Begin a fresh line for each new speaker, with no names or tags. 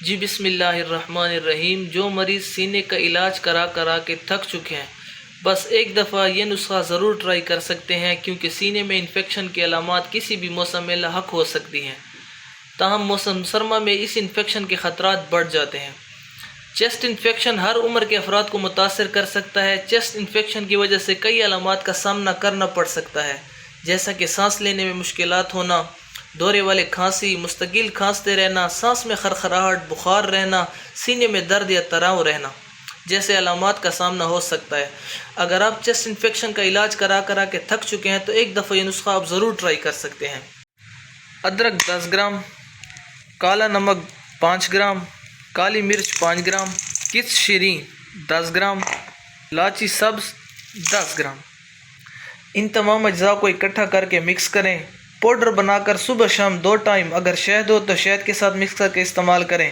جی بسم اللہ الرحمن الرحیم۔ جو مریض سینے کا علاج کرا کے تھک چکے ہیں، بس ایک دفعہ یہ نسخہ ضرور ٹرائی کر سکتے ہیں، کیونکہ سینے میں انفیکشن کی علامات کسی بھی موسم میں لاحق ہو سکتی ہیں۔ تاہم موسم سرما میں اس انفیکشن کے خطرات بڑھ جاتے ہیں۔ چیسٹ انفیکشن ہر عمر کے افراد کو متاثر کر سکتا ہے۔ چیسٹ انفیکشن کی وجہ سے کئی علامات کا سامنا کرنا پڑ سکتا ہے، جیسا کہ سانس لینے میں مشکلات ہونا، دورے والے کھانسی، مستقل کھانستے رہنا، سانس میں خرخراہٹ، بخار رہنا، سینے میں درد یا تراؤ رہنا جیسے علامات کا سامنا ہو سکتا ہے۔ اگر آپ چیسٹ انفیکشن کا علاج کرا کے تھک چکے ہیں تو ایک دفعہ یہ نسخہ آپ ضرور ٹرائی کر سکتے ہیں۔ ادرک 10 گرام، کالا نمک 5 گرام، کالی مرچ 5 گرام، کس شیریں 10 گرام، الائچی سبز 10 گرام۔ ان تمام اجزاء کو اکٹھا کر کے مکس کریں۔ پاؤڈر بنا کر صبح شام 2 ٹائم، اگر شہد ہو تو شہد کے ساتھ مکس کر کے استعمال کریں۔